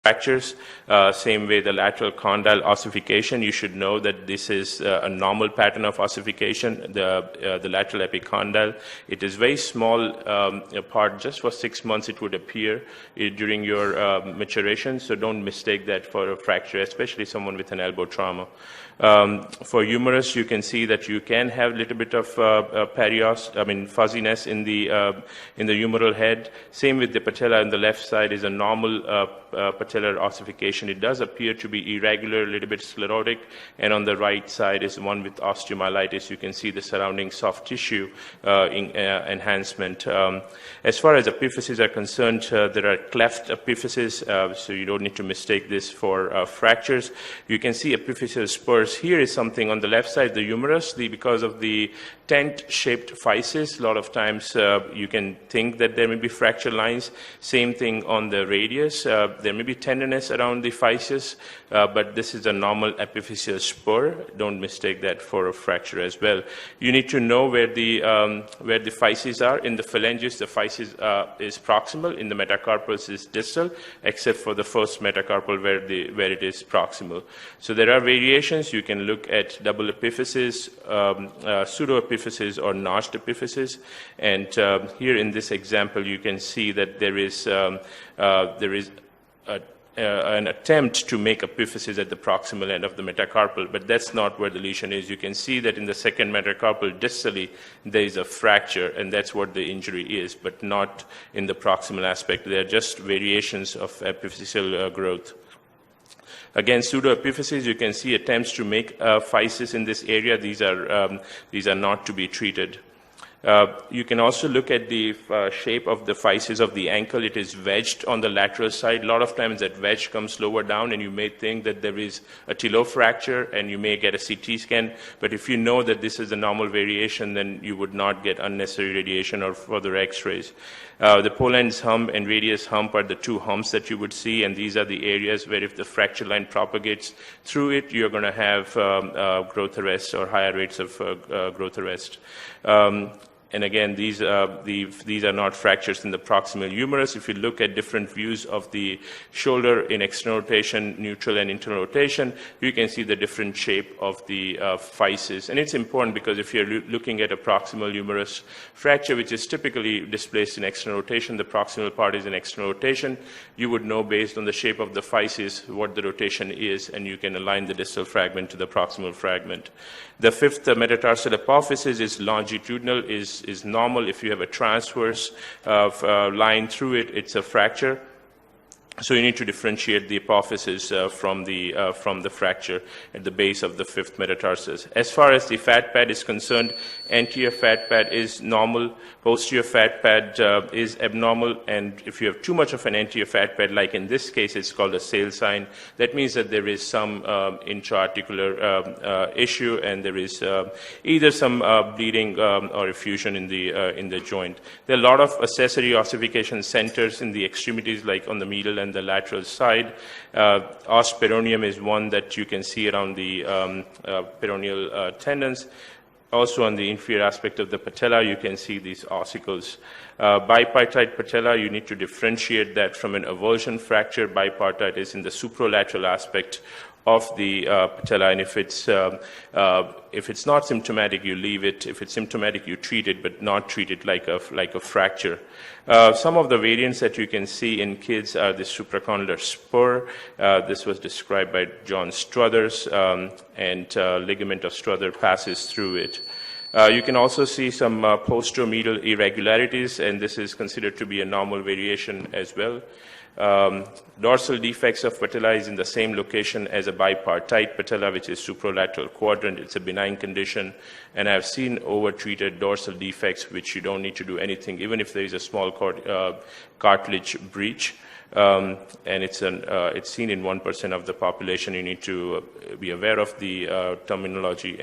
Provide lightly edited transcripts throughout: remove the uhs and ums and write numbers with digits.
fractures. Same way, the lateral condyle ossification, you should know that this is a normal pattern of ossification, the lateral epicondyle. It is very small part, just for 6 months it would appear during your maturation, so don't mistake that for a fracture, especially someone with an elbow trauma. For humerus, you can see that you can have a little bit of fuzziness in the humeral head. Same with the patella on the left side is a normal patellar ossification. It does appear to be irregular, a little bit sclerotic, and on the right side is one with osteomyelitis. You can see the surrounding soft tissue enhancement. As far as epiphyses are concerned, there are cleft epiphyses, so you don't need to mistake this for fractures. You can see epiphyseal spurs. Here is something on the left side, the humerus, because of the tent-shaped physis. A lot of times you can think that there may be fracture lines. Same thing on the radius. There may be tenderness around the physis, but this is a normal epiphyseal spur. Don't mistake that for a fracture as well. You need to know where the physes are. In the phalanges, the physis is proximal. In the metacarpals, is distal, except for the first metacarpal where it is proximal. So there are variations. You can look at double epiphysis, pseudo epiphysis, or notched epiphysis. And here in this example, you can see that there is an attempt to make epiphysis at the proximal end of the metacarpal, but that's not where the lesion is. You can see that in the second metacarpal distally, there is a fracture, and that's what the injury is, but not in the proximal aspect. They are just variations of epiphyseal growth. Again, pseudoepiphyses, you can see attempts to make physis in this area. These are not to be treated. You can also look at the shape of the physis of the ankle. It is wedged on the lateral side. A lot of times that wedge comes lower down, and you may think that there is a fracture, and you may get a CT scan. But if you know that this is a normal variation, then you would not get unnecessary radiation or further X-rays. The Poland's hump and radius hump are the two humps that you would see, and these are the areas where if the fracture line propagates through it, you're going to have growth arrest or higher rates of growth arrest. And again, these are not fractures in the proximal humerus. If you look at different views of the shoulder in external rotation, neutral, and internal rotation, you can see the different shape of the physis. And it's important because if you're looking at a proximal humerus fracture, which is typically displaced in external rotation, the proximal part is in external rotation, you would know based on the shape of the physis what the rotation is, and you can align the distal fragment to the proximal fragment. The fifth metatarsal apophysis is longitudinal, is normal. If you have a transverse line through it, it's a fracture. So you need to differentiate the apophysis from the fracture at the base of the fifth metatarsus. As far as the fat pad is concerned, anterior fat pad is normal, posterior fat pad is abnormal, and if you have too much of an anterior fat pad, like in this case, it's called a Sale sign. That means that there is some intra-articular issue, and there is either some bleeding or effusion in the joint. There are a lot of accessory ossification centers in the extremities, like on the medial and the lateral side. Os peroneum is one that you can see around the peroneal tendons. Also on the inferior aspect of the patella, you can see these ossicles. Bipartite patella, you need to differentiate that from an avulsion fracture. Bipartite is in the supralateral aspect of the patella, and if it's not symptomatic, you leave it. If it's symptomatic, you treat it, but not treat it like a fracture. Some of the variants that you can see in kids are the supracondylar spur. This was described by John Struthers, and ligament of Struther passes through it. You can also see some posteromedial irregularities, and this is considered to be a normal variation as well. Dorsal defects of patella is in the same location as a bipartite patella, which is supralateral quadrant. It's a benign condition, and I've seen overtreated dorsal defects which you don't need to do anything, even if there is a small cartilage breach. And it's seen in 1% of the population. You need to be aware of the terminology,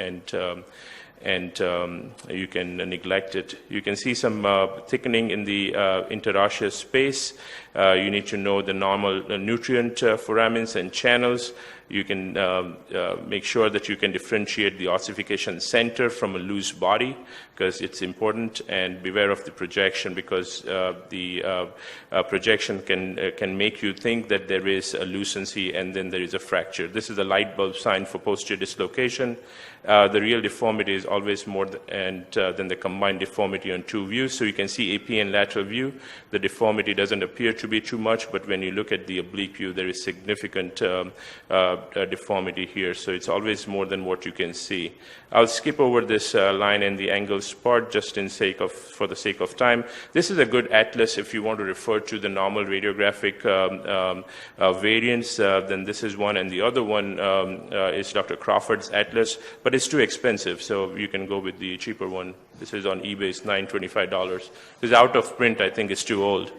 and you can neglect it. You can see some thickening in the interosseous space. You need to know the normal nutrient foramens and channels. You can make sure that you can differentiate the ossification center from a loose body, because it's important, and beware of the projection, because the projection can make you think that there is a lucency and then there is a fracture. This is a light bulb sign for posterior dislocation. The real deformity is always more than the combined deformity on two views. So you can see AP and lateral view. The deformity doesn't appear to be too much, but when you look at the oblique view, there is significant deformity here. So it's always more than what you can see. I'll skip over this line and the angles part just for the sake of time. This is a good atlas if you want to refer to the normal radiographic variants. Then this is one, and the other one is Dr. Crawford's atlas, but it's too expensive, so you can go with the cheaper one. This is on eBay, it's $925. It's out of print. I think it's too old.